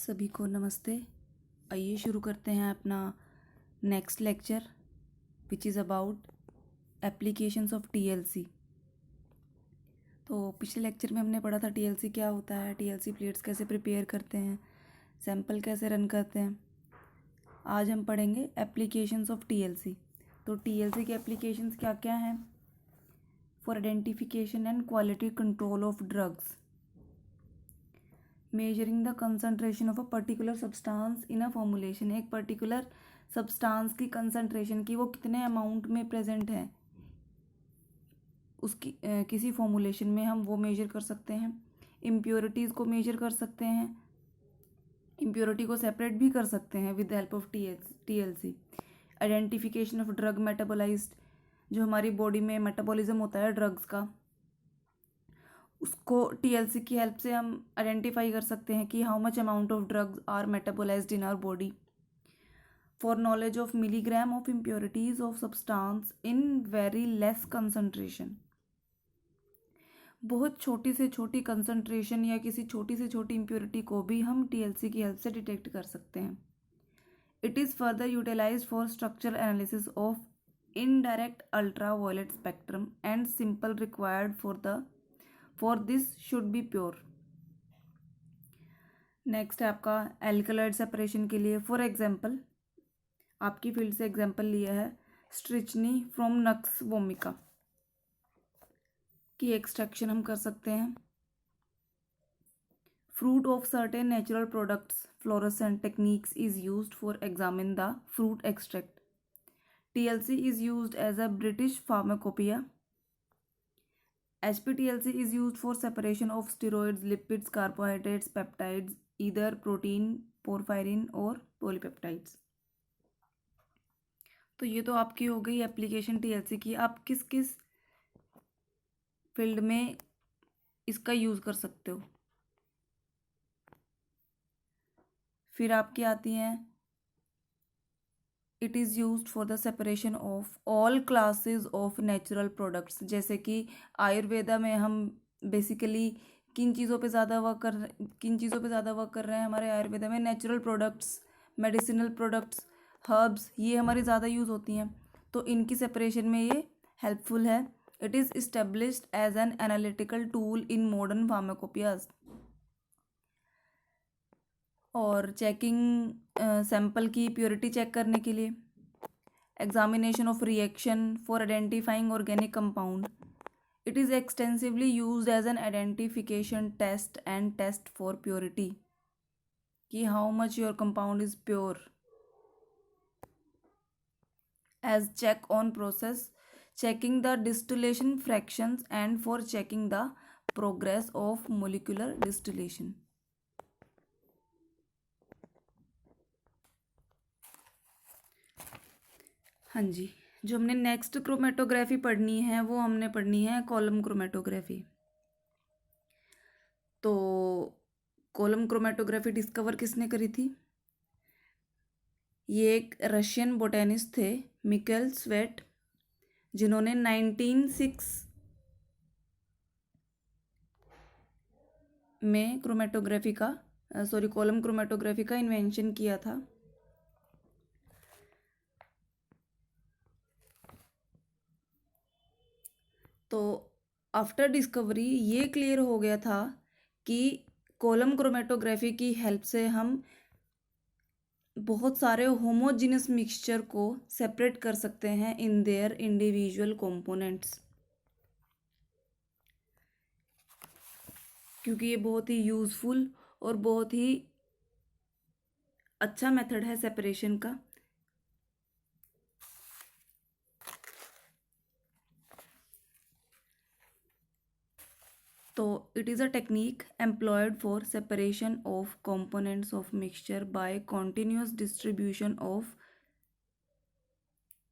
सभी को नमस्ते। आइए शुरू करते हैं अपना next lecture which is about applications of TLC. तो पिछले लेक्चर में हमने पढ़ा था टीएलसी क्या होता है, टीएलसी प्लेट्स कैसे प्रिपेयर करते हैं, सैंपल कैसे रन करते हैं। आज हम पढ़ेंगे एप्लीकेशंस ऑफ टीएलसी। तो टीएलसी के एप्लीकेशंस क्या क्या हैं? For identification and quality control of drugs, measuring the concentration of a particular substance in a formulation. एक पर्टिकुलर सब्सटेंस की कंसंट्रेशन की वो कितने अमाउंट में प्रेजेंट है उसकी किसी फॉर्मुलेशन में हम वो मेजर कर सकते हैं। इम्प्योरिटीज़ को मेजर कर सकते हैं, इम्प्योरिटी को सेपरेट भी कर सकते हैं with help of TLC. Identification of drug metabolised, जो हमारी बॉडी में मेटाबॉलिज्म होता है ड्रग्स का, उसको टीएलसी की हेल्प से हम आइडेंटिफाई कर सकते हैं कि how much amount of drugs are metabolised in our body. For knowledge of milligram of impurities of substance in very less concentration, बहुत छोटी से छोटी कंसंट्रेशन या किसी छोटी से छोटी इम्प्योरिटी को भी हम टीएलसी की हेल्प से डिटेक्ट कर सकते हैं। It is further utilised for structural analysis of indirect ultraviolet spectrum and simple required for this should be pure. Next है आपका एल्कलॉइड सेपरेशन के लिए। फॉर एग्जांपल, आपकी फील्ड से एग्जांपल लिया है स्ट्रिचनी फ्रॉम नक्स वोमिका की एक्सट्रैक्शन हम कर सकते हैं। Fruit of certain natural products fluorescent techniques is used for examine the fruit extract. TLC is used as a British pharmacopoeia. HPTLC is used for separation of steroids, lipids, carbohydrates, peptides, either protein, porphyrin और polypeptides। तो ये तो आपकी हो गई application TLC की। आप किस किस फील्ड में इसका यूज़ कर सकते हो। फिर आपकी आती हैं it is used for the separation of all classes of natural products. जैसे कि आयुर्वेदा में हम बेसिकली किन चीज़ों पे ज़्यादा वर्क कर रहे हैं हमारे आयुर्वेदा में? Natural products, medicinal products, herbs, ये हमारी ज़्यादा यूज़ होती हैं। तो इनकी सेपरेशन में ये हेल्पफुल है। It is established as an analytical tool in modern pharmacopoeias. और चेकिंग सैंपल की प्योरिटी चेक करने के लिए, examination of reaction for identifying organic compound. It is extensively used as an identification test and test for purity, कि how much your compound is pure. As check on process, checking the distillation fractions and for checking the progress of molecular distillation। हाँ जी, जो हमने next chromatography पढ़नी है वो हमने पढ़नी है कॉलम क्रोमेटोग्राफी। तो कॉलम क्रोमेटोग्राफी डिस्कवर किसने करी थी? ये एक रशियन बोटेनिस्ट थे मिकेल स्वेट, जिन्होंने 1906 में कॉलम क्रोमेटोग्राफी का इन्वेंशन किया था। तो आफ्टर डिस्कवरी ये क्लियर हो गया था कि कॉलम क्रोमेटोग्राफी की हेल्प से हम बहुत सारे होमोजीनस मिक्सचर को सेपरेट कर सकते हैं इन देयर इंडिविजुअल कंपोनेंट्स, क्योंकि ये बहुत ही यूज़फुल और बहुत ही अच्छा मेथड है सेपरेशन का। तो it is a technique employed for separation of components of mixture by continuous distribution of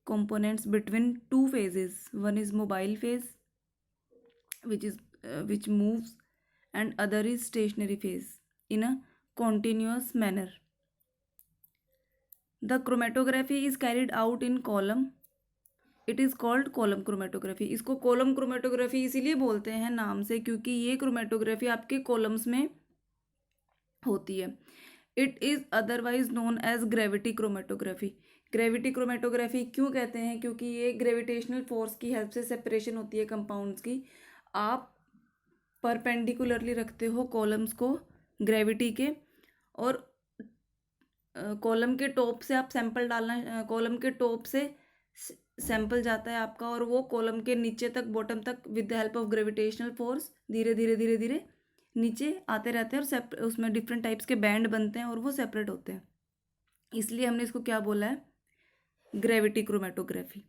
components between two phases. One is mobile phase, which moves, and other is stationary phase in a continuous manner. The chromatography is carried out in column. It is called column chromatography. इसको column chromatography इसीलिए बोलते हैं नाम से, क्योंकि ये chromatography आपके columns में होती है। It is otherwise known as gravity chromatography. Gravity chromatography क्यों कहते हैं? क्योंकि ये ग्रेविटेशनल फोर्स की हेल्प से सेपरेशन होती है कंपाउंड्स की। आप परपेंडिकुलरली रखते हो कॉलम्स को ग्रेविटी के, और कॉलम के टॉप से आप सैंपल डालना, कॉलम के टॉप से सैंपल जाता है आपका, और वो कॉलम के नीचे तक, बॉटम तक, with the help of gravitational force धीरे धीरे धीरे धीरे नीचे आते रहते हैं, और उसमें डिफरेंट टाइप्स के बैंड बनते हैं और वो सेपरेट होते हैं। इसलिए हमने इसको क्या बोला है? Gravity chromatography.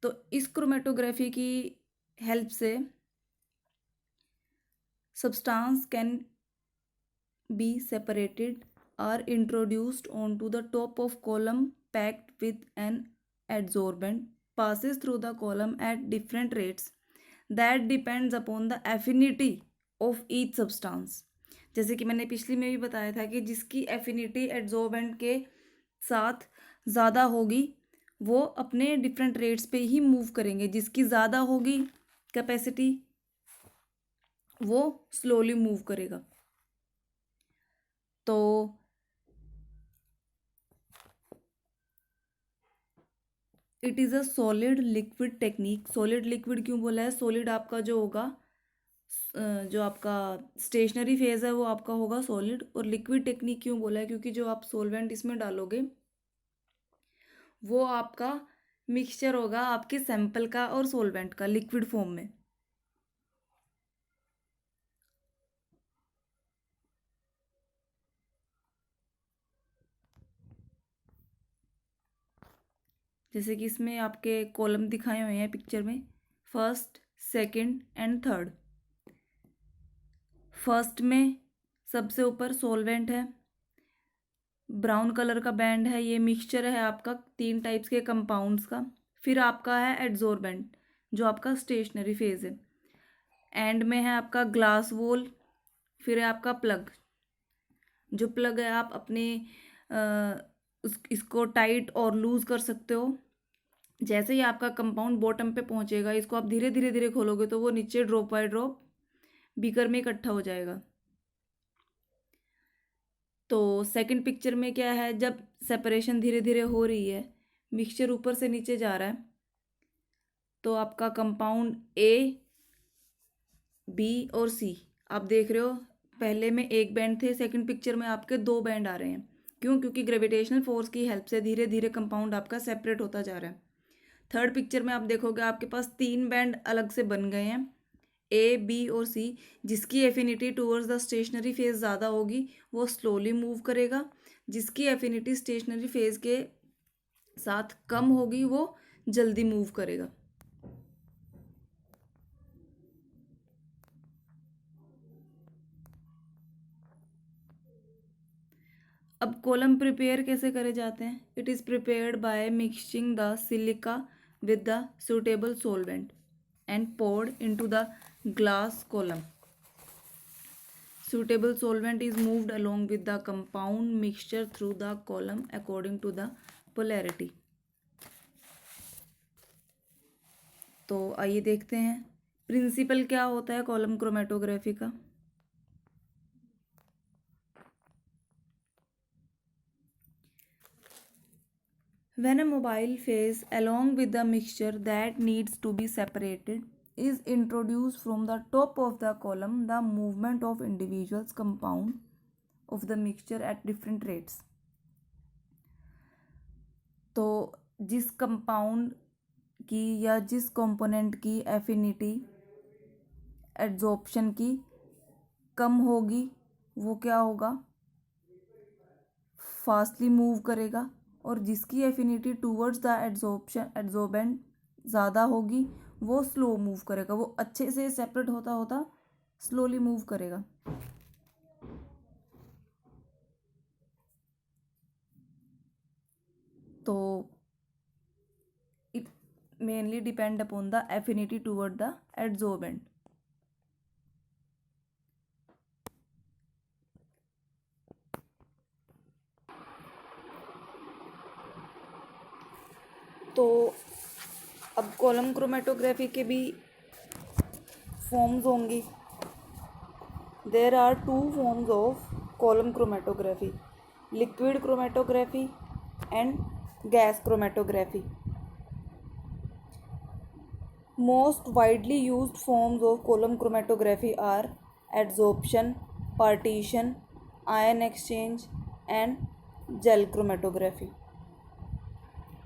तो इस क्रोमेटोग्राफी की हेल्प से substance can be separated or introduced onto the top of column packed with an adsorbent, passes through the column at different rates that depends upon the affinity of each substance। जैसे कि मैंने पिछली में भी बताया था कि जिसकी एफिनिटी एड्जॉर्बेंट के साथ ज़्यादा होगी वो अपने डिफरेंट रेट्स पे ही मूव करेंगे, जिसकी ज़्यादा होगी कैपेसिटी वो स्लोली मूव करेगा। तो it is a solid liquid technique. Solid liquid क्यों बोला है? सॉलिड आपका जो होगा, जो आपका स्टेशनरी फेज है वो आपका होगा सॉलिड। और लिक्विड टेक्निक क्यों बोला है? क्योंकि जो आप सॉल्वेंट इसमें डालोगे वो आपका मिक्सचर होगा आपके सैंपल का और सॉल्वेंट का लिक्विड फॉर्म में। जैसे कि इसमें आपके कॉलम दिखाए हुए हैं पिक्चर में, first, second and third. First में सबसे ऊपर सॉल्वेंट है, ब्राउन कलर का बैंड है, ये मिक्सचर है आपका 3 टाइप्स के कंपाउंड्स का। फिर आपका है एड्जॉर्बेंट जो आपका स्टेशनरी फेज है। एंड में है आपका ग्लास वॉल। फिर है आपका प्लग। जो प्लग है आप अपने इसको टाइट और लूज कर सकते हो। जैसे ही आपका कंपाउंड बॉटम पे पहुंचेगा, इसको आप धीरे धीरे धीरे खोलोगे तो वो नीचे ड्रॉप बाय ड्रॉप बीकर में इकट्ठा हो जाएगा। तो सेकंड पिक्चर में क्या है? जब सेपरेशन धीरे धीरे हो रही है, मिक्सचर ऊपर से नीचे जा रहा है, तो आपका कंपाउंड ए, बी और सी आप देख रहे हो। पहले में एक बैंड थे, सेकंड पिक्चर में आपके 2 बैंड आ रहे हैं। क्यों? क्योंकि ग्रेविटेशनल फोर्स की हेल्प से धीरे धीरे कंपाउंड आपका सेपरेट होता जा रहा है। थर्ड पिक्चर में आप देखोगे आपके पास 3 बैंड अलग से बन गए हैं, ए, बी और सी। जिसकी affinity towards the stationary phase ज़्यादा होगी वो स्लोली मूव करेगा, जिसकी एफिनिटी स्टेशनरी फेज के साथ कम होगी वो जल्दी मूव करेगा। अब कॉलम प्रिपेयर कैसे करे जाते हैं? It is prepared by mixing the silica with the suitable solvent and poured into the glass column. Suitable solvent is moved along with the compound mixture through the column according to the polarity. तो आइए देखते हैं principal क्या होता है column chromatography का। When a mobile phase along with the mixture that needs to be separated is introduced from the top of the column, the movement of individuals compound of the mixture at different rates। तो जिस compound की या जिस component की affinity adsorption की कम होगी वो क्या होगा? फास्टली मूव करेगा। और जिसकी एफिनिटी टूवर्ड्स द एड्जॉर्बेंट ज़्यादा होगी वो स्लो मूव करेगा, वो अच्छे से सेपरेट होता होता स्लोली मूव करेगा। तो it mainly depend upon the affinity toward the adsorbent. तो अब कॉलम क्रोमेटोग्राफी के भी फॉर्म्स होंगी। There are two forms of column chromatography, liquid chromatography and gas chromatography. Most widely used forms of column chromatography are adsorption, partition, ion exchange and gel chromatography.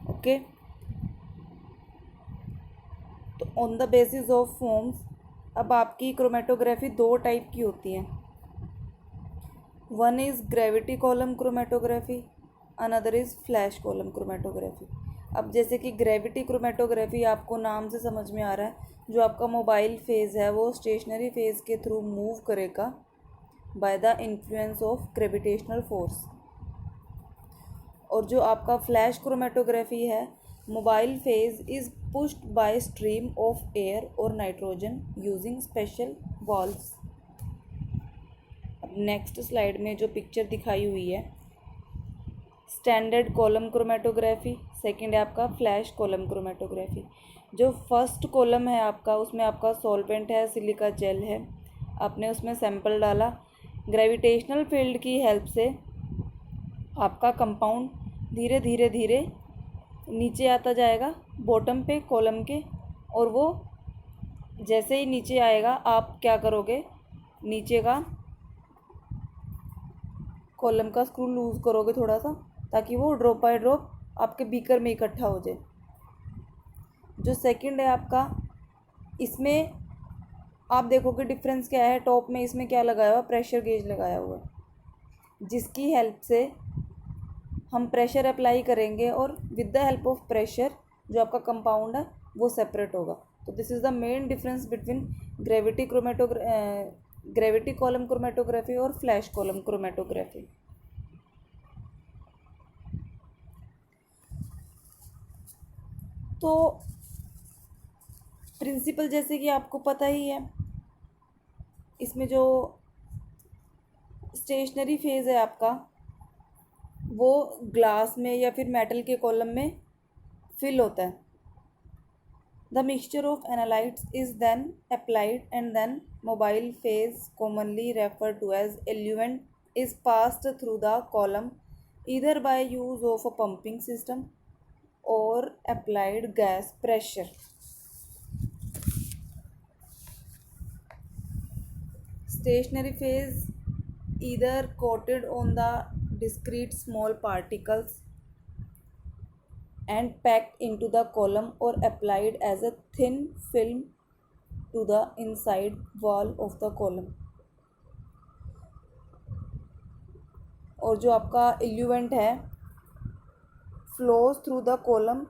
Okay, तो on the basis of forms अब आपकी chromatography दो type की होती है। One is gravity column chromatography, another is flash column chromatography. अब जैसे कि ग्रेविटी क्रोमेटोग्राफी आपको नाम से समझ में आ रहा है, जो आपका मोबाइल फेज़ है वो स्टेशनरी फेज़ के थ्रू मूव करेगा by the influence of gravitational force. और जो आपका फ्लैश क्रोमेटोग्राफी है, mobile phase is pushed by stream of air और नाइट्रोजन यूजिंग स्पेशल वाल्व्स। अब नेक्स्ट स्लाइड में जो पिक्चर दिखाई हुई है, स्टैंडर्ड कॉलम क्रोमेटोग्राफी, सेकंड है आपका फ्लैश कॉलम क्रोमेटोग्राफी। जो फर्स्ट कॉलम है आपका, उसमें आपका सॉल्वेंट है, सिलिका जेल है, आपने उसमें सैंपल डाला, ग्रेविटेशनल फील्ड की हेल्प से आपका कंपाउंड धीरे धीरे धीरे नीचे आता जाएगा बॉटम पे कॉलम के, और वो जैसे ही नीचे आएगा आप क्या करोगे, नीचे का कॉलम का स्क्रू लूज़ करोगे थोड़ा सा, ताकि वो ड्रॉप बाय ड्रॉप आपके बीकर में इकट्ठा हो जाए। जो सेकंड है आपका, इसमें आप देखोगे डिफरेंस क्या है, टॉप में इसमें क्या लगाया हुआ, प्रेशर गेज लगाया हुआ है, जिसकी हेल्प से हम प्रेशर अप्लाई करेंगे और with the help of pressure जो आपका कंपाउंड है वो सेपरेट होगा। तो this is the main difference between gravity column chromatography और फ्लैश कॉलम क्रोमेटोग्राफी। तो प्रिंसिपल जैसे कि आपको पता ही है, इसमें जो स्टेशनरी फेज़ है आपका वो ग्लास में या फिर मेटल के कॉलम में फिल होता है। The mixture of analytes is then applied and then mobile phase commonly refer to as eluent is passed through the column either by use of a pumping system और applied gas pressure. Stationary phase either coated on the discrete small particles and packed into the column or applied as a thin film to the inside wall of the column। और जो आपका इल्यूवेंट है flows through the column,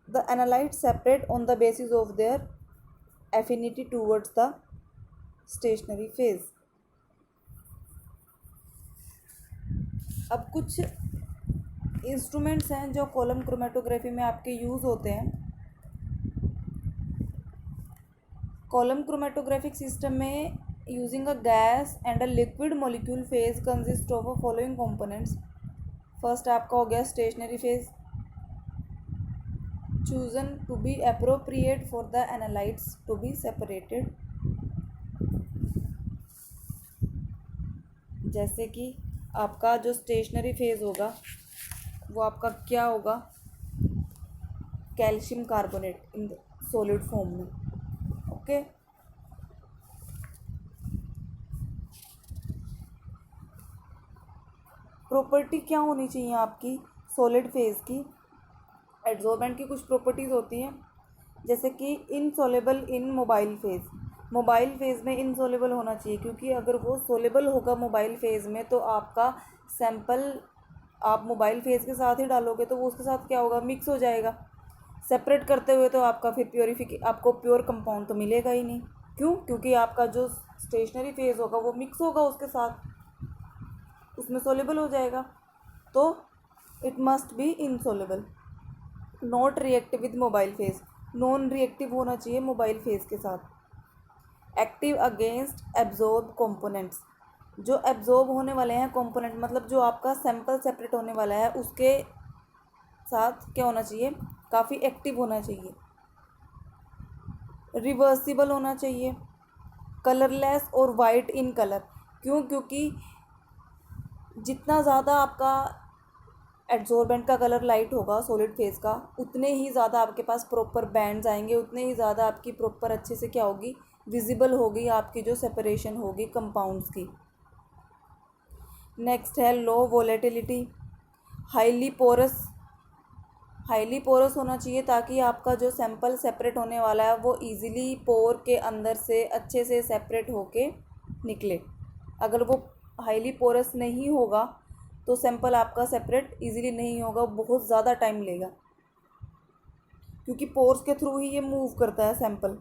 the analytes separate on the basis of their affinity towards the stationary phase। अब कुछ instruments हैं जो column chromatography में आपके यूज़ होते हैं। कॉलम क्रोमेटोग्राफिक सिस्टम में using a gas and a liquid molecule phase consist of a following components. First आपका हो गया stationary phase, chosen to be appropriate for the analytes to be separated. जैसे कि आपका जो स्टेशनरी फेज होगा वो आपका क्या होगा, calcium carbonate in solid form में। ओके, प्रॉपर्टी क्या होनी चाहिए आपकी सॉलिड फेज की, एडसॉर्बेंट की कुछ प्रॉपर्टीज़ होती हैं, जैसे कि इनसॉलेबल इन मोबाइल फेज। मोबाइल फेज़ में इनसॉलेबल होना चाहिए, क्योंकि अगर वो सोलेबल होगा मोबाइल फेज़ में तो आपका सैंपल आप मोबाइल फेज़ के साथ ही डालोगे तो वो उसके साथ क्या होगा, मिक्स हो जाएगा। सेपरेट करते हुए तो आपका फिर आपको प्योर कंपाउंड तो मिलेगा ही नहीं। क्यों? क्योंकि आपका जो स्टेशनरी फेज़ होगा वो मिक्स होगा उसके साथ, उसमें सोलेबल हो जाएगा। तो it must be insoluble, not reactive with mobile phase, non reactive होना चाहिए मोबाइल फेज़ के साथ। एक्टिव अगेंस्ट एब्जॉर्ब कंपोनेंट्स, जो एब्जॉर्ब होने वाले हैं कंपोनेंट, मतलब जो आपका सैंपल सेपरेट होने वाला है उसके साथ क्या होना चाहिए, काफ़ी एक्टिव होना चाहिए, रिवर्सिबल होना चाहिए, कलरलेस और वाइट इन कलर। क्यों? क्योंकि जितना ज़्यादा आपका एड्जॉर्बेंट का कलर लाइट होगा सॉलिड फेज का, उतने ही ज़्यादा आपके पास प्रॉपर बैंड्स आएंगे, उतने ही ज़्यादा आपकी प्रॉपर अच्छे से क्या होगी, विजिबल होगी आपकी जो सेपरेशन होगी कंपाउंड्स की। नेक्स्ट है low volatility, highly porous. Highly porous होना चाहिए ताकि आपका जो सैंपल सेपरेट होने वाला है वो इजीली पोर के अंदर से अच्छे से सेपरेट होके निकले। अगर वो हाईली पोरस नहीं होगा तो सैंपल आपका सेपरेट इजीली नहीं होगा, बहुत ज़्यादा टाइम लेगा, क्योंकि पोर्स के थ्रू ही ये मूव करता है sample.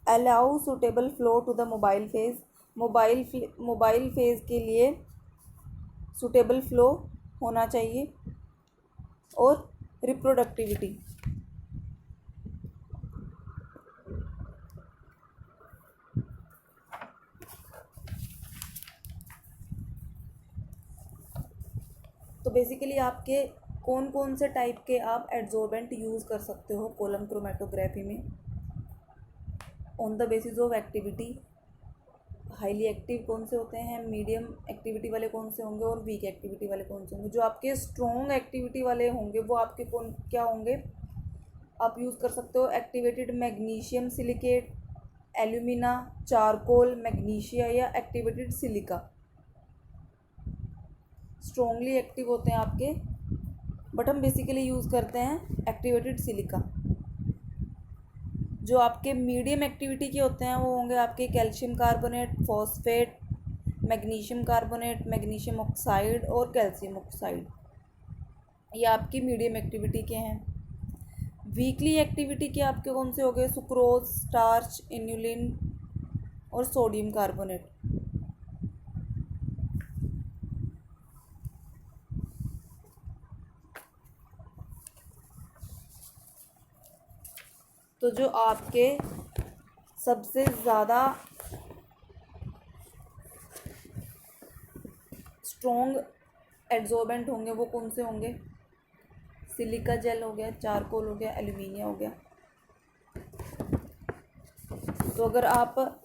Allow suitable flow to the mobile phase. Mobile phase के लिए सुटेबल फ्लो होना चाहिए। और रिप्रोडक्टिविटी, तो बेसिकली आपके कौन कौन से टाइप के आप एड्जॉर्बेंट यूज़ कर सकते हो कॉलम क्रोमेटोग्राफी में, on the basis of activity. Highly active कौन से होते हैं, मीडियम एक्टिविटी वाले कौन से होंगे, और वीक एक्टिविटी वाले कौन से होंगे। जो आपके स्ट्रॉन्ग एक्टिविटी वाले होंगे वो आपके कौन क्या होंगे, आप यूज़ कर सकते हो activated magnesium silicate, alumina, charcoal, magnesia या एक्टिवेटेड सिलिका। स्ट्रॉन्गली एक्टिव होते हैं आपके, बट हम बेसिकली यूज़ करते हैं एक्टिवेटेड सिलिका। जो आपके मीडियम एक्टिविटी के होते हैं वो होंगे आपके calcium carbonate, phosphate, magnesium carbonate, magnesium oxide और कैल्शियम ऑक्साइड। ये आपकी मीडियम एक्टिविटी के हैं। वीकली एक्टिविटी के आपके कौन से हो गए, सुक्रोज, स्टार्च, इन्युलिन और सोडियम कार्बोनेट। तो जो आपके सबसे ज़्यादा स्ट्रॉन्ग एड्जॉर्बेंट होंगे वो कौन से होंगे, सिलिका जेल हो गया, चारकोल हो गया, एल्यूमिनिया हो गया। तो अगर आप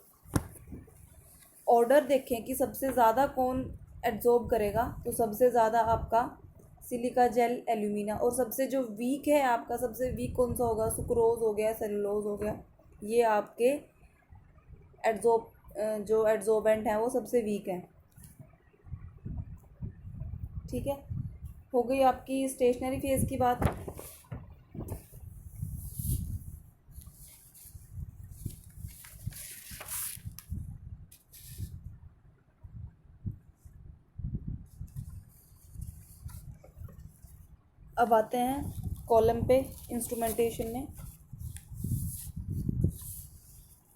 ऑर्डर देखें कि सबसे ज़्यादा कौन एड्जॉर्ब करेगा, तो सबसे ज़्यादा आपका सिलिका जेल, एल्यूमिना, और सबसे जो वीक है आपका, सबसे वीक कौन सा होगा, सुक्रोज हो गया, सेलुलोज हो गया। ये आपके जो एड्जॉर्बेंट हैं वो सबसे वीक हैं। ठीक है, हो गई आपकी स्टेशनरी फेज की बात। अब आते हैं कॉलम पे इंस्ट्रूमेंटेशन में।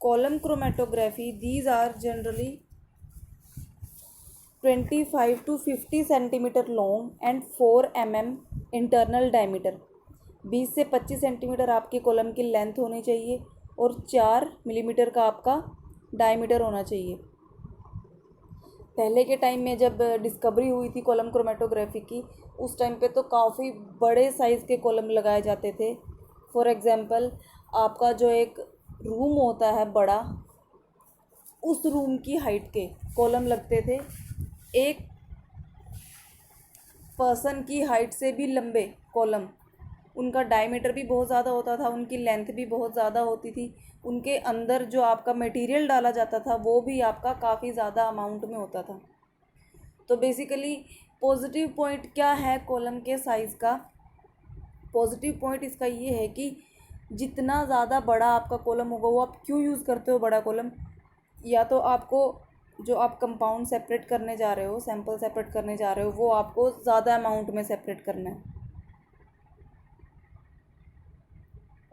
Column chromatography, these are generally 25 to 50 centimetre long and 4 mm internal diameter. 20 से 25 सेंटीमीटर आपके कॉलम की लेंथ होनी चाहिए और 4 मिलीमीटर का आपका डायमीटर होना चाहिए। पहले के टाइम में जब डिस्कवरी हुई थी कॉलम क्रोमेटोग्राफी की, उस टाइम पे तो काफ़ी बड़े साइज़ के कॉलम लगाए जाते थे। फॉर एग्ज़ाम्पल, आपका जो एक रूम होता है बड़ा, उस रूम की हाइट के कॉलम लगते थे। एक पर्सन की हाइट से भी लंबे कॉलम, उनका डायमीटर भी बहुत ज़्यादा होता था, उनकी लेंथ भी बहुत ज़्यादा होती थी, उनके अंदर जो आपका मटेरियल डाला जाता था वो भी आपका काफ़ी ज़्यादा अमाउंट में होता था। तो बेसिकली पॉजिटिव पॉइंट क्या है कॉलम के साइज़ का, पॉजिटिव पॉइंट इसका ये है कि जितना ज़्यादा बड़ा आपका कॉलम होगा, वो आप क्यों यूज़ करते हो बड़ा कॉलम, या तो आपको जो आप कंपाउंड सेपरेट करने जा रहे हो, सैंपल सेपरेट करने जा रहे हो, वो आपको ज़्यादा अमाउंट में सेपरेट करना है।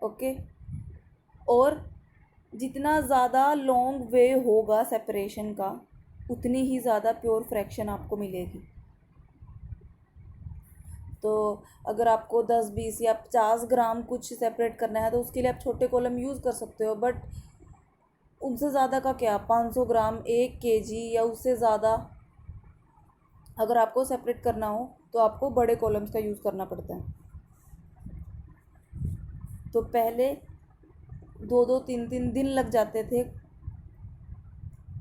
ओके, और जितना ज़्यादा लॉन्ग वे होगा सेपरेशन का, उतनी ही ज़्यादा प्योर फ्रैक्शन आपको मिलेगी। तो अगर आपको 10, 20 या 50 ग्राम कुछ सेपरेट करना है तो उसके लिए आप छोटे कॉलम यूज़ कर सकते हो, बट उनसे ज़्यादा का क्या, 500 ग्राम, 1 kg या उससे ज़्यादा अगर आपको सेपरेट करना हो तो आपको बड़े कॉलम्स का यूज़ करना पड़ता है। तो पहले 2-2 3-3 दिन लग जाते थे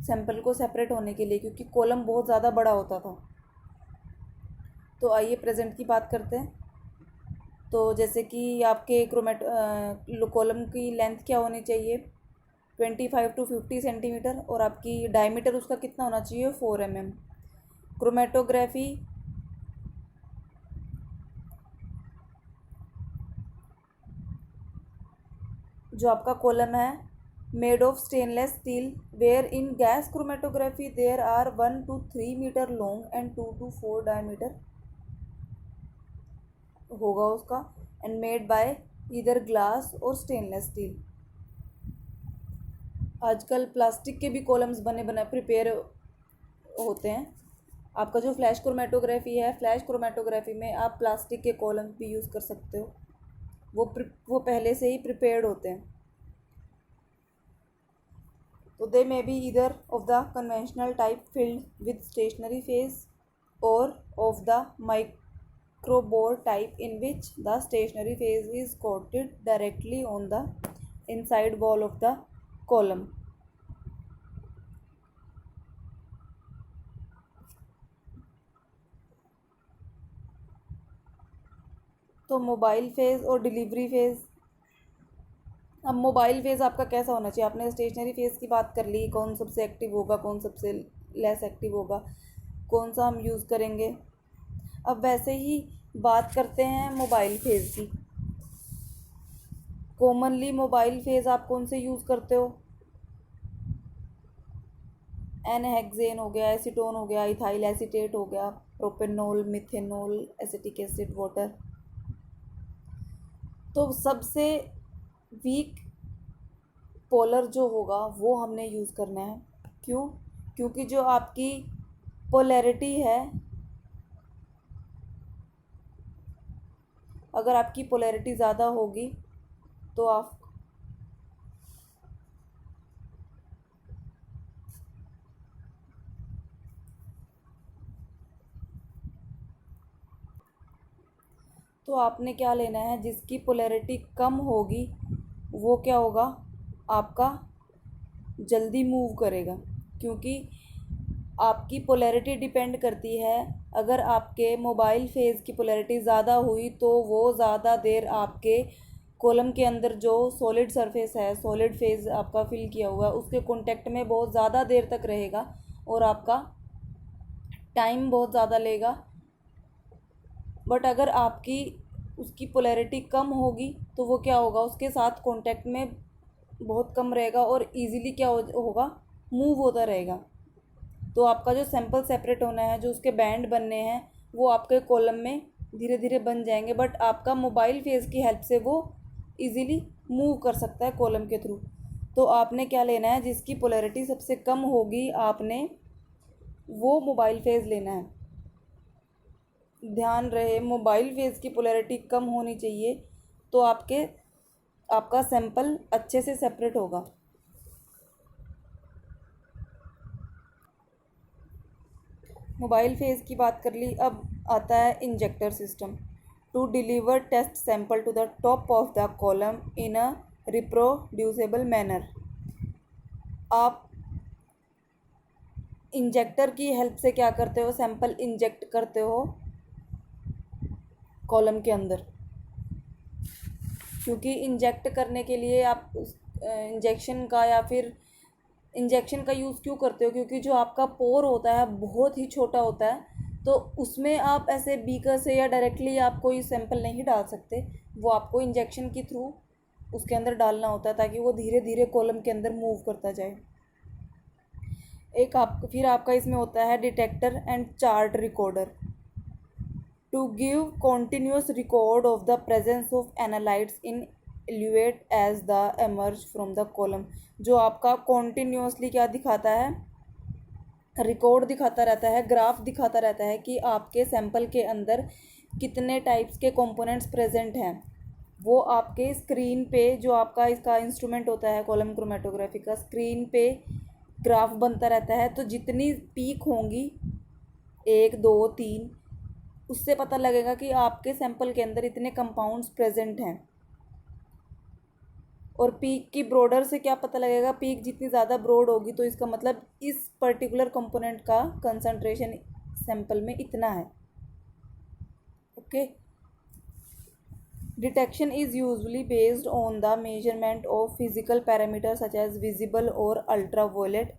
सैंपल को सेपरेट होने के लिए, क्योंकि कॉलम बहुत ज़्यादा बड़ा होता था। तो आइए प्रेजेंट की बात करते हैं। तो जैसे कि आपके कॉलम की लेंथ क्या होनी चाहिए, 25 to 50 सेंटीमीटर, और आपकी डायमीटर उसका कितना होना चाहिए, 4 mm। क्रोमेटोग्राफी जो आपका कॉलम है made of stainless steel, where in gas chromatography there are 1 to 3 metre long and 2 to 4 diameter होगा उसका, and made by either glass और स्टेनलेस स्टील। आजकल प्लास्टिक के भी कॉलम्स बने बना प्रिपेयर होते हैं। आपका जो फ्लैश क्रोमेटोग्राफी है, फ्लैश क्रोमेटोग्राफी में आप प्लास्टिक के कॉलम्स भी यूज़ कर सकते हो, वो पहले से ही प्रिपेयर्ड होते हैं। तो they may be either of the conventional type filled with stationary phase और of the microboard type in which the stationary phase is coated directly on the inside wall of the column। तो mobile phase और delivery phase. अब mobile phase आपका कैसा होना चाहिए, आपने stationery phase की बात कर ली, कौन सबसे एक्टिव होगा, कौन सबसे लेस एक्टिव होगा, कौन सा हम यूज़ करेंगे। अब वैसे ही बात करते हैं मोबाइल फेज़ की। कॉमनली मोबाइल फेज़ आप कौन से यूज़ करते हो, एनहेक्सेन हो गया, एसीटोन हो गया, इथाइल एसीटेट हो गया, propanol, methanol, acetic acid, water. तो सबसे वीक पोलर जो होगा वो हमने यूज़ करना है। क्यों? क्योंकि जो आपकी पोलैरिटी है, अगर आपकी पोलैरिटी ज़्यादा होगी तो आपने क्या लेना है, जिसकी पोलैरिटी कम होगी वो क्या होगा, आपका जल्दी मूव करेगा। क्योंकि आपकी पोलैरिटी डिपेंड करती है, अगर आपके मोबाइल फेज़ की पोलैरिटी ज़्यादा हुई तो वो ज़्यादा देर आपके कॉलम के अंदर जो सॉलिड सरफेस है, सॉलिड फेज़ आपका फिल किया हुआ है, उसके कांटेक्ट में बहुत ज़्यादा देर तक रहेगा और आपका टाइम बहुत ज़्यादा लेगा। बट अगर आपकी उसकी पोलैरिटी कम होगी तो वो क्या होगा, उसके साथ कांटेक्ट में बहुत कम रहेगा और इजीली क्या होगा, मूव होता रहेगा। तो आपका जो सैंपल सेपरेट होना है, जो उसके बैंड बनने हैं, वो आपके कॉलम में धीरे धीरे बन जाएंगे, बट आपका मोबाइल फेज़ की हेल्प से वो इजीली मूव कर सकता है कॉलम के थ्रू। तो आपने क्या लेना है, जिसकी पोलैरिटी सबसे कम होगी आपने वो मोबाइल फेज़ लेना है। ध्यान रहे मोबाइल फेज़ की पोलैरिटी कम होनी चाहिए तो आपका सैंपल अच्छे से सेपरेट होगा। मोबाइल फेज़ की बात कर ली, अब आता है injector system. To deliver test sample to the top of the column in a reproducible manner. आप इंजेक्टर की हेल्प से क्या करते हो, सैंपल इंजेक्ट करते हो कॉलम के अंदर। क्योंकि इंजेक्ट करने के लिए आप इंजेक्शन का यूज़ क्यों करते हो, क्योंकि जो आपका पोर होता है बहुत ही छोटा होता है, तो उसमें आप ऐसे बीकर से या डायरेक्टली आप कोई सैंपल नहीं डाल सकते, वो आपको इंजेक्शन के थ्रू उसके अंदर डालना होता है ताकि वो धीरे धीरे कॉलम के अंदर मूव करता जाए। फिर आपका इसमें होता है detector and chart recorder, to give continuous record of the presence of analytes in eluate as the emerge from the column। जो आपका continuously क्या दिखाता है, रिकॉर्ड दिखाता रहता है, ग्राफ दिखाता रहता है कि आपके सैंपल के अंदर कितने टाइप्स के कंपोनेंट्स प्रेजेंट हैं। वो आपके स्क्रीन पे, जो आपका इसका इंस्ट्रूमेंट होता है कॉलम क्रोमेटोग्राफी का, स्क्रीन पे ग्राफ बनता रहता है। तो जितनी पीक होंगी 1 2 3, उससे पता लगेगा कि आपके सैंपल के अंदर इतने कंपाउंड्स प्रेजेंट हैं। और पीक की ब्रॉडर से क्या पता लगेगा, पीक जितनी ज़्यादा ब्रॉड होगी तो इसका मतलब इस पर्टिकुलर कंपोनेंट का कंसंट्रेशन सैंपल में इतना है। Okay. Detection is usually based on the measurement of physical parameter such as visible और अल्ट्रावायलेट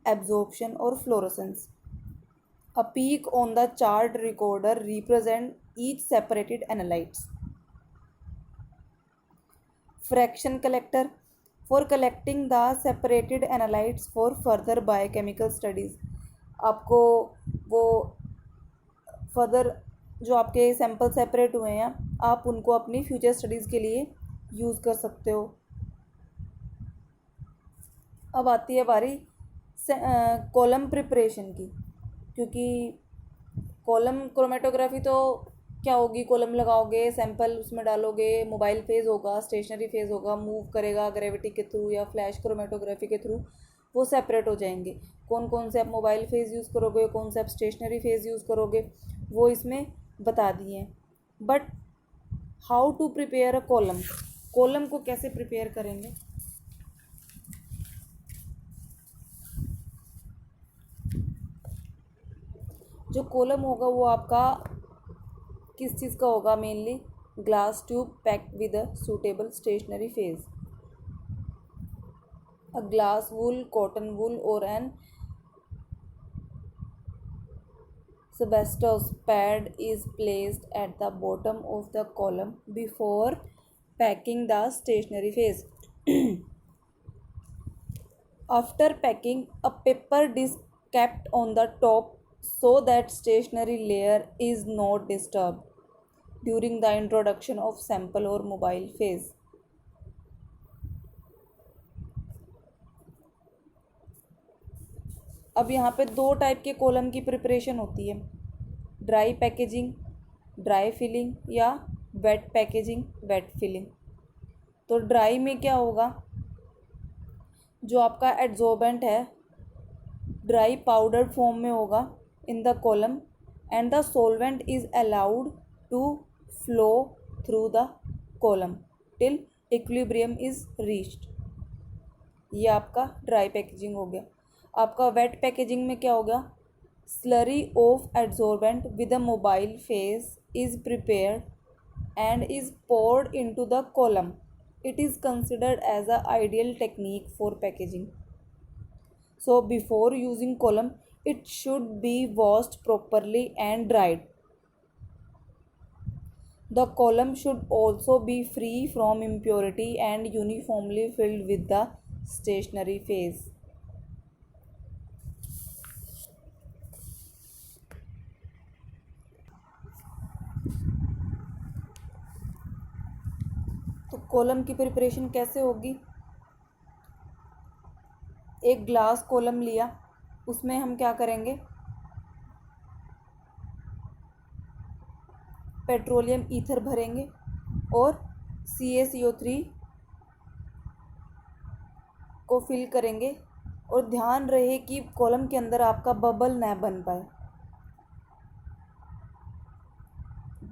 एब्जॉर्प्शन और fluorescence. A peak on the chart recorder represent each separated analytes. Fraction collector for collecting the separated analytes for further biochemical studies. आपको वो further जो आपके sample separate हुए हैं आप उनको अपनी फ्यूचर स्टडीज़ के लिए यूज़ कर सकते हो। अब आती है बारी कॉलम प्रिपरेशन की, क्योंकि कॉलम क्रोमेटोग्राफी तो क्या होगी, कॉलम लगाओगे, सैंपल उसमें डालोगे, मोबाइल फेज़ होगा, स्टेशनरी फेज़ होगा, मूव करेगा ग्रेविटी के थ्रू या फ्लैश क्रोमेटोग्राफी के थ्रू, वो सेपरेट हो जाएंगे। कौन कौन से आप मोबाइल फेज़ यूज़ करोगे, कौन से आप स्टेशनरी फेज़ यूज़ करोगे, वो इसमें बता दिए हैं। But how to prepare a column, column को कैसे प्रिपेयर करेंगे। जो कॉलम होगा वो आपका किस चीज़ का होगा, mainly glass tube packed with a suitable stationary phase. A glass wool, cotton wool और N asbestos pad is placed at the bottom of the column before packing the stationary phase. After packing, a paper disc kept on the top so that stationary layer is not disturbed during the introduction of sample or mobile phase. अब यहाँ पे 2 type के column की preparation होती है, dry packaging dry filling या wait packaging wait filling. तो dry में क्या होगा, जो आपका एड्जॉर्बेंट है ड्राई पाउडर्ड फॉर्म में होगा in the column and the solvent is allowed to flow through the column till equilibrium is reached. ये आपका ड्राई पैकेजिंग हो गया। आपका वेट पैकेजिंग में क्या होगा, slurry of adsorbent with a mobile phase is prepared and is poured into the column. It is considered as an ideal technique for packaging. So before using column, it should be washed properly and dried. The column should also be free from impurity and uniformly filled with the stationary phase. तो column की preparation कैसे होगी, एक glass column लिया, उसमें हम क्या करेंगे, पेट्रोलियम ईथर भरेंगे और CaCO3 को फिल करेंगे। और ध्यान रहे कि कॉलम के अंदर आपका बबल न बन पाए,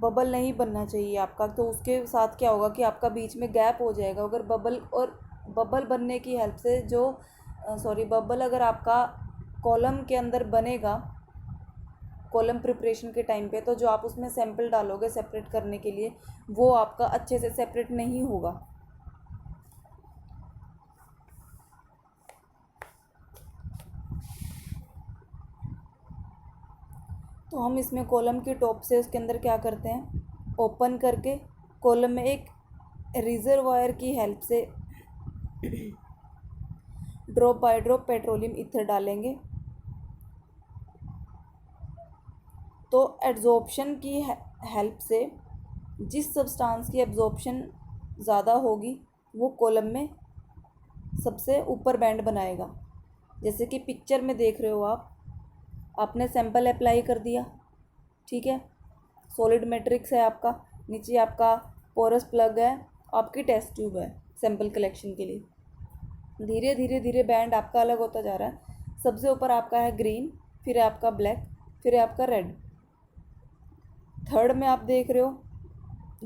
बबल नहीं बनना चाहिए आपका। तो उसके साथ क्या होगा कि आपका बीच में गैप हो जाएगा। अगर बबल बनने की हेल्प से बबल अगर आपका कॉलम के अंदर बनेगा कॉलम प्रिपरेशन के टाइम पे, तो जो आप उसमें सैंपल डालोगे सेपरेट करने के लिए वो आपका अच्छे से सेपरेट नहीं होगा। तो हम इसमें कॉलम की टॉप से उसके अंदर क्या करते हैं, ओपन करके कॉलम में एक रिजर्वायर की हेल्प से drop by drop petroleum ether डालेंगे। तो एब्जॉर्प्शन की हेल्प से जिस सब्सटेंस की एब्जॉर्प्शन ज़्यादा होगी वो कॉलम में सबसे ऊपर बैंड बनाएगा। जैसे कि पिक्चर में देख रहे हो आपने सैंपल अप्लाई कर दिया, ठीक है, सॉलिड मैट्रिक्स है आपका, नीचे आपका पोरस प्लग है, आपकी टेस्ट ट्यूब है सैंपल कलेक्शन के लिए। धीरे धीरे धीरे बैंड आपका अलग होता जा रहा है। सबसे ऊपर आपका है ग्रीन, फिर है आपका ब्लैक, फिर है आपका रेड। थर्ड में आप देख रहे हो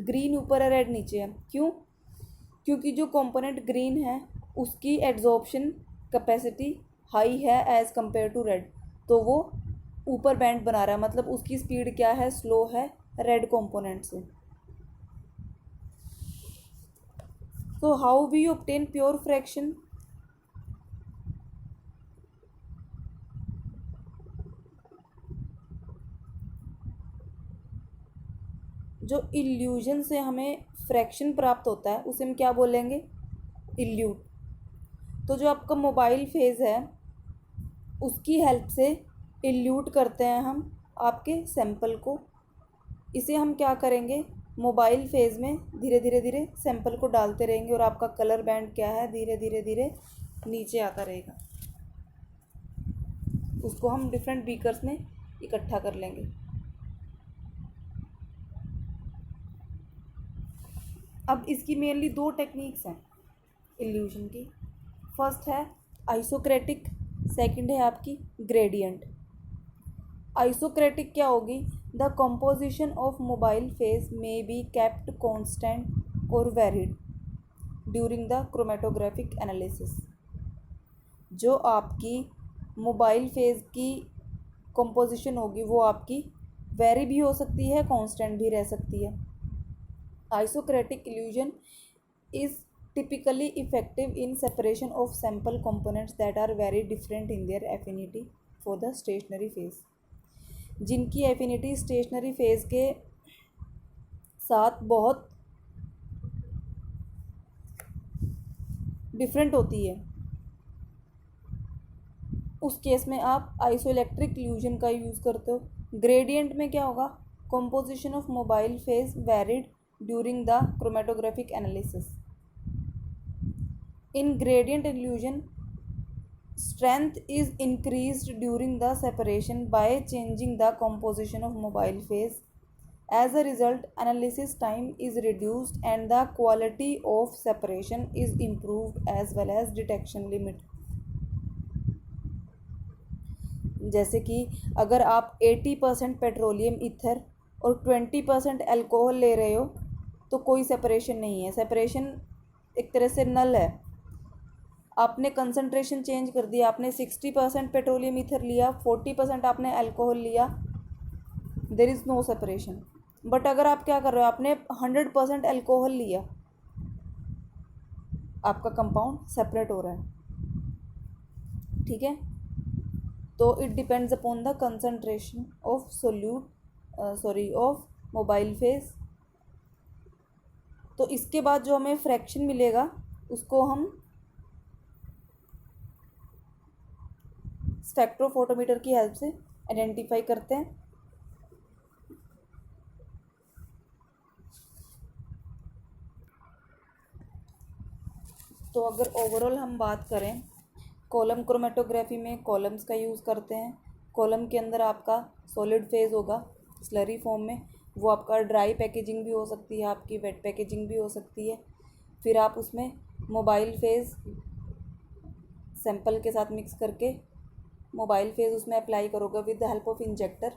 ग्रीन ऊपर है, रेड नीचे है। क्यों? क्योंकि जो कंपोनेंट ग्रीन है उसकी एड्जॉर्प्शन कैपेसिटी हाई है एज़ कंपेयर टू रेड, तो वो ऊपर बैंड बना रहा है, मतलब उसकी स्पीड क्या है, स्लो है रेड कंपोनेंट से। तो how we obtain pure fraction? जो इल्यूजन से हमें फ्रैक्शन प्राप्त होता है उसे हम क्या बोलेंगे? इल्यूट। तो जो आपका मोबाइल फेज़ है उसकी हेल्प से इल्यूट करते हैं हम आपके सैंपल को। इसे हम क्या करेंगे, मोबाइल फेज़ में धीरे धीरे धीरे सैंपल को डालते रहेंगे और आपका कलर बैंड क्या है, धीरे धीरे धीरे नीचे आता रहेगा। उसको हम डिफरेंट बीकर्स में इकट्ठा कर लेंगे। अब इसकी मेनली दो टेक्निक्स हैं इल्यूशन की। फर्स्ट है आइसोक्रेटिक, सेकंड है आपकी ग्रेडियंट। आइसोक्रेटिक क्या होगी? The composition of mobile phase may be kept constant और varied during the chromatographic analysis. जो आपकी मोबाइल फेज की कंपोजिशन होगी वो आपकी वेरी भी हो सकती है, कांस्टेंट भी रह सकती है। Isocratic illusion is typically effective in separation of sample components that are very different in their affinity for the stationary phase। जिनकी एफिनिटी स्टेशनरी फेज के साथ बहुत डिफरेंट होती है, उस केस में आप आइसोइलेक्ट्रिक इल्यूजन का यूज़ करते हो। ग्रेडियंट में क्या होगा? Composition of mobile phase varied during the chromatographic analysis। In gradient illusion, strength is increased during the separation by changing the composition of mobile phase। As a result, analysis time is reduced and the quality of separation is improved as well as detection limit। जैसे कि अगर आप 80% petroleum ether और 20% alcohol ले रहे हो तो कोई सेपरेशन नहीं है, सेपरेशन एक तरह से नल है। आपने कंसंट्रेशन चेंज कर दिया, आपने 60% पेट्रोलियम ईथर लिया, 40% आपने अल्कोहल लिया, there is no separation. But अगर आप क्या कर रहे हो, आपने 100% अल्कोहल लिया, आपका कंपाउंड सेपरेट हो रहा है। ठीक है, तो it depends upon the concentration of of mobile phase. तो इसके बाद जो हमें फ्रैक्शन मिलेगा उसको हम स्पेक्ट्रोफोटोमीटर की हेल्प से आइडेंटिफाई करते हैं। तो अगर ओवरऑल हम बात करें, कॉलम क्रोमेटोग्राफी में कॉलम्स का यूज़ करते हैं। कॉलम के अंदर आपका सॉलिड फेज होगा स्लरी फॉर्म में, वो आपका ड्राई पैकेजिंग भी हो सकती है, आपकी वेट पैकेजिंग भी हो सकती है। फिर आप उसमें मोबाइल फेज सैंपल के साथ मिक्स करके मोबाइल फेज उसमें अप्लाई करोगे with the help of injector.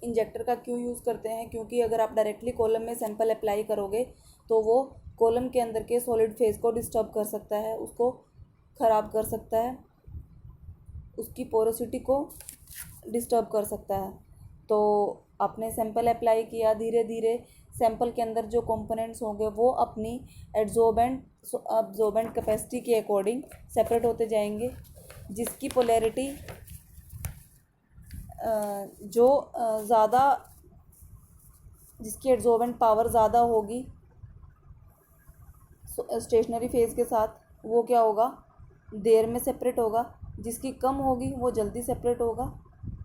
Injector का क्यों यूज़ करते हैं? क्योंकि अगर आप डायरेक्टली कॉलम में सैंपल अप्लाई करोगे तो वो कॉलम के अंदर के सॉलिड फेज को डिस्टर्ब कर सकता है, उसको ख़राब कर सकता है, उसकी पोरोसिटी को डिस्टर्ब कर सकता है। तो आपने सैंपल अप्लाई किया, धीरे धीरे सैंपल के अंदर जो कंपोनेंट्स होंगे वो अपनी एब्जॉर्बेंट कैपेसिटी के अकॉर्डिंग सेपरेट होते जाएंगे, जिसकी पोलैरिटी जो ज़्यादा, जिसकी एब्जॉर्बेंट पावर ज़्यादा होगी स्टेशनरी फेज के साथ, वो क्या होगा, देर में सेपरेट होगा। जिसकी कम होगी वो जल्दी सेपरेट होगा।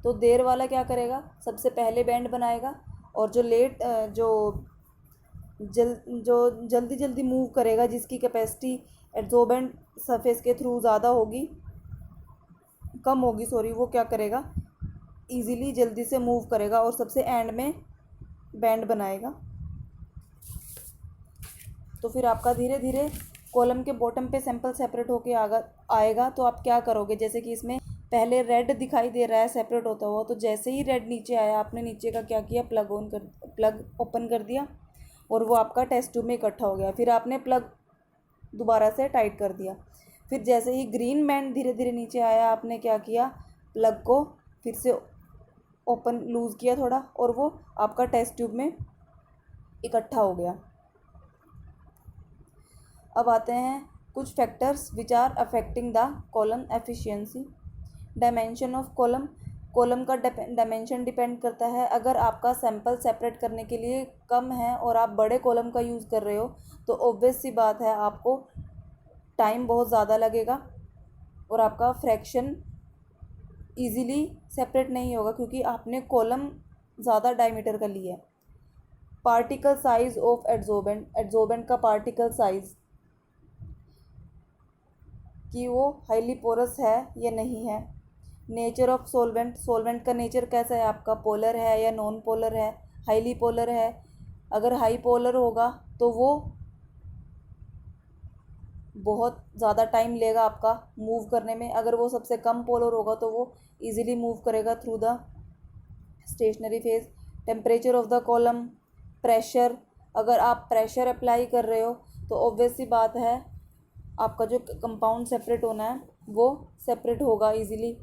तो देर वाला क्या करेगा, सबसे पहले बैंड बनाएगा, और जो जल्दी जल्दी मूव करेगा, जिसकी कैपेसिटी एब्जॉर्बेंट सरफेस के थ्रू ज़्यादा होगी, कम होगी सॉरी, वो क्या करेगा, इजीली जल्दी से मूव करेगा और सबसे एंड में बैंड बनाएगा। तो फिर आपका धीरे धीरे कॉलम के बॉटम पे सैंपल सेपरेट होके आएगा। तो आप क्या करोगे, जैसे कि इसमें पहले रेड दिखाई दे रहा है सेपरेट होता हुआ, तो जैसे ही रेड नीचे आया आपने नीचे का क्या किया, प्लग ओपन कर दिया और वो आपका टेस्ट ट्यूब में इकट्ठा हो गया। फिर आपने प्लग दोबारा से टाइट कर दिया। फिर जैसे ही ग्रीन बैंड धीरे धीरे नीचे आया आपने क्या किया, प्लग को फिर से ओपन लूज़ किया थोड़ा और वो आपका टेस्ट ट्यूब में इकट्ठा हो गया। अब आते हैं कुछ factors which are affecting the column efficiency. Dimension of column का डायमेंशन डिपेंड करता है। अगर आपका सैंपल सेपरेट करने के लिए कम है और आप बड़े कॉलम का यूज़ कर रहे हो तो ऑब्वियस सी बात है आपको टाइम बहुत ज़्यादा लगेगा और आपका फ्रैक्शन इजीली सेपरेट नहीं होगा क्योंकि आपने कॉलम ज़्यादा डायमीटर का लिया है। पार्टिकल साइज ऑफ एड्जॉर्बेंट का पार्टिकल साइज कि वो हाईली पोरस है या नहीं है। नेचर ऑफ सोलवेंट का नेचर कैसा है आपका, पोलर है या नॉन पोलर है, हाईली पोलर है। अगर हाई पोलर होगा तो वो बहुत ज़्यादा टाइम लेगा आपका मूव करने में। अगर वो सबसे कम पोलर होगा तो वो इजीली मूव करेगा through the stationary phase. Temperature of the column, pressure, अगर आप प्रेशर अप्लाई कर रहे हो तो ऑब्वियस सी बात है आपका जो कंपाउंड सेपरेट होना है वो सेपरेट होगा इजीली।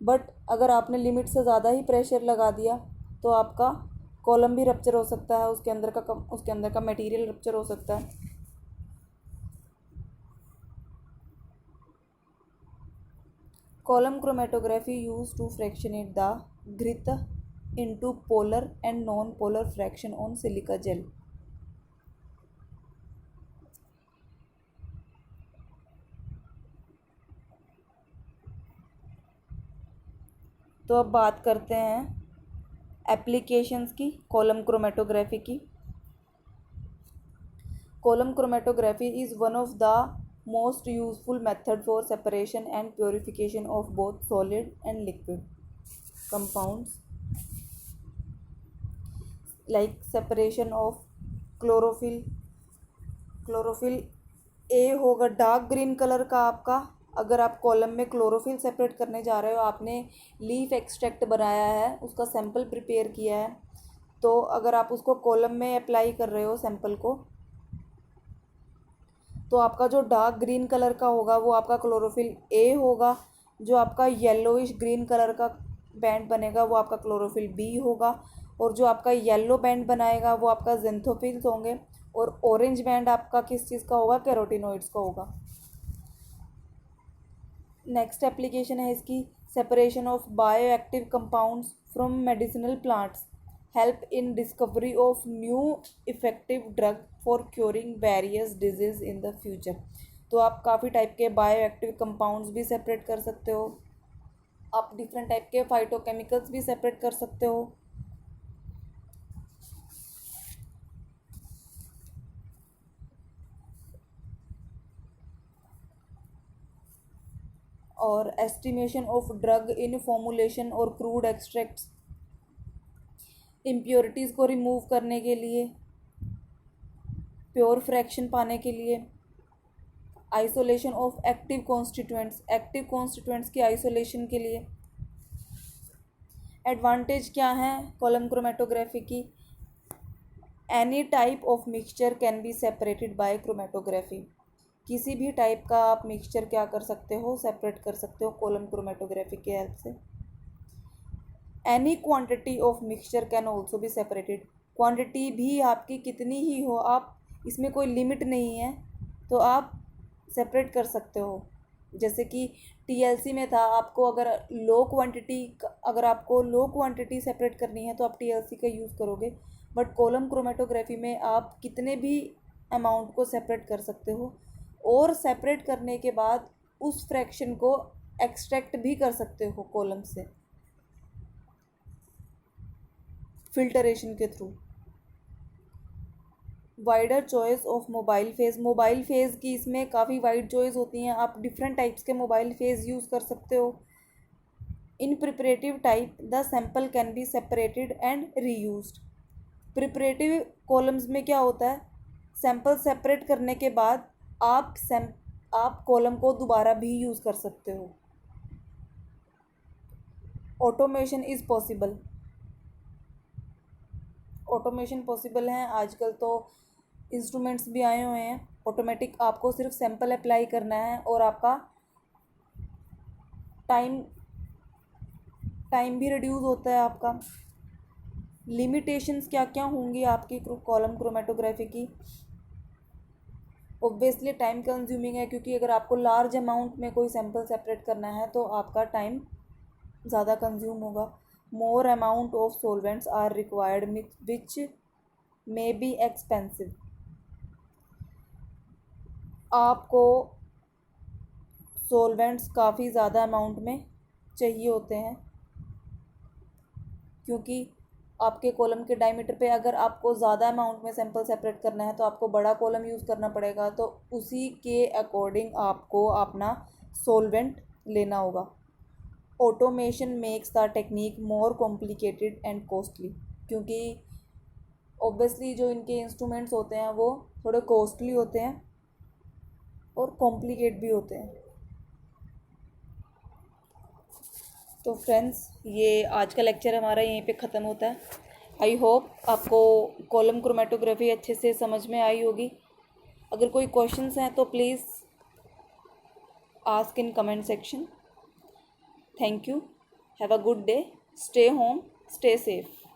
बट अगर आपने लिमिट से ज़्यादा ही प्रेशर लगा दिया तो आपका कॉलम भी रप्चर हो सकता है, उसके अंदर का मटेरियल रप्चर हो सकता है। Column chromatography use to fractionate the ghrit into polar and non-polar fraction on silica gel। तो अब बात करते हैं एप्लीकेशंस की कॉलम क्रोमेटोग्राफी की। Column chromatography is one of the most useful method for separation and purification of both solid and liquid compounds like separation of chlorophyll a होगा dark green colour का आपका। अगर आप कॉलम में chlorophyll separate करने जा रहे हो, आपने लीफ एक्सट्रैक्ट बनाया है, उसका सैंपल प्रिपेयर किया है, तो अगर आप उसको कॉलम में अप्लाई कर रहे हो सैंपल को, तो आपका जो डार्क ग्रीन कलर का होगा वो आपका क्लोरोफिल ए होगा। जो आपका येलोइश ग्रीन कलर का बैंड बनेगा वो आपका क्लोरोफिल बी होगा। और जो आपका येलो बैंड बनाएगा वो आपका ज़ेंथोफिल्स होंगे। और ऑरेंज बैंड आपका किस चीज़ का होगा, कैरोटिनॉइड्स का होगा। नेक्स्ट एप्लीकेशन है इसकी separation of bio active compounds from medicinal plants help in discovery of new effective drug for curing various disease in the future. तो आप काफ़ी टाइप के बायो एक्टिव कंपाउंड्स भी सेपरेट कर सकते हो, आप डिफरेंट टाइप के फाइटोकेमिकल्स भी सेपरेट कर सकते हो। और estimation of drug in formulation और क्रूड एक्सट्रैक्ट्स, इम्प्योरिटीज़ को रिमूव करने के लिए, प्योर फ्रैक्शन पाने के लिए, आइसोलेशन ऑफ एक्टिव कॉन्स्टिट्यूएंट्स की आइसोलेशन के लिए। एडवांटेज क्या है कॉलम क्रोमेटोग्राफी की, any type of mixture can be separated by chromatography. किसी भी टाइप का आप मिक्सचर क्या कर सकते हो, सेपरेट कर सकते हो कॉलम क्रोमेटोग्राफी के हेल्प से। Any quantity of mixture can also be separated, quantity भी आपकी कितनी ही हो, आप इसमें कोई लिमिट नहीं है, तो आप सेपरेट कर सकते हो। जैसे कि टीएलसी में था, आपको अगर आपको लो क्वांटिटी सेपरेट करनी है तो आप टीएलसी का यूज़ करोगे। बट कॉलम क्रोमेटोग्राफी में आप कितने भी अमाउंट को सेपरेट कर सकते हो और सेपरेट करने के बाद उस फ्रैक्शन को एक्सट्रैक्ट भी कर सकते हो कॉलम से फिल्टरेशन के through. Wider choice of mobile phase की इसमें काफ़ी वाइड चॉइस होती हैं, आप डिफरेंट टाइप्स के मोबाइल फेज़ यूज़ कर सकते हो। In preparative type the sample can be separated and reused. Preparative columns में क्या होता है, सैंपल सेपरेट करने के बाद आप कॉलम को दोबारा भी यूज़ कर सकते हो। Automation is possible, automation possible है। आजकल तो इंस्ट्रूमेंट्स भी आए हुए हैं ऑटोमेटिक, आपको सिर्फ सैंपल अप्लाई करना है और आपका टाइम टाइम भी रिड्यूस होता है आपका। लिमिटेशंस क्या क्या होंगी आपकी कॉलम क्रोमेटोग्राफी की? ऑब्वियसली टाइम कंज्यूमिंग है, क्योंकि अगर आपको लार्ज अमाउंट में कोई सैंपल सेपरेट करना है तो आपका टाइम ज़्यादा कंज्यूम होगा। More amount of solvents are required which may be expensive. आपको सॉल्वेंट्स काफ़ी ज़्यादा अमाउंट में चाहिए होते हैं, क्योंकि आपके कॉलम के डायमीटर पे अगर आपको ज़्यादा अमाउंट में सैंपल सेपरेट करना है तो आपको बड़ा कॉलम यूज़ करना पड़ेगा, तो उसी के अकॉर्डिंग आपको अपना सॉल्वेंट लेना होगा। Automation makes the technique more complicated and costly, क्योंकि ऑब्वियसली जो इनके इंस्ट्रूमेंट्स होते हैं वो थोड़े कॉस्टली होते हैं और कॉम्प्लिकेट भी होते हैं। तो फ्रेंड्स, ये आज का लेक्चर हमारा यहीं पे ख़त्म होता है। आई होप आपको कॉलम क्रोमेटोग्राफी अच्छे से समझ में आई होगी। अगर कोई क्वेश्चंस हैं तो please ask in comment section. Thank you, have a good day, stay home, stay safe.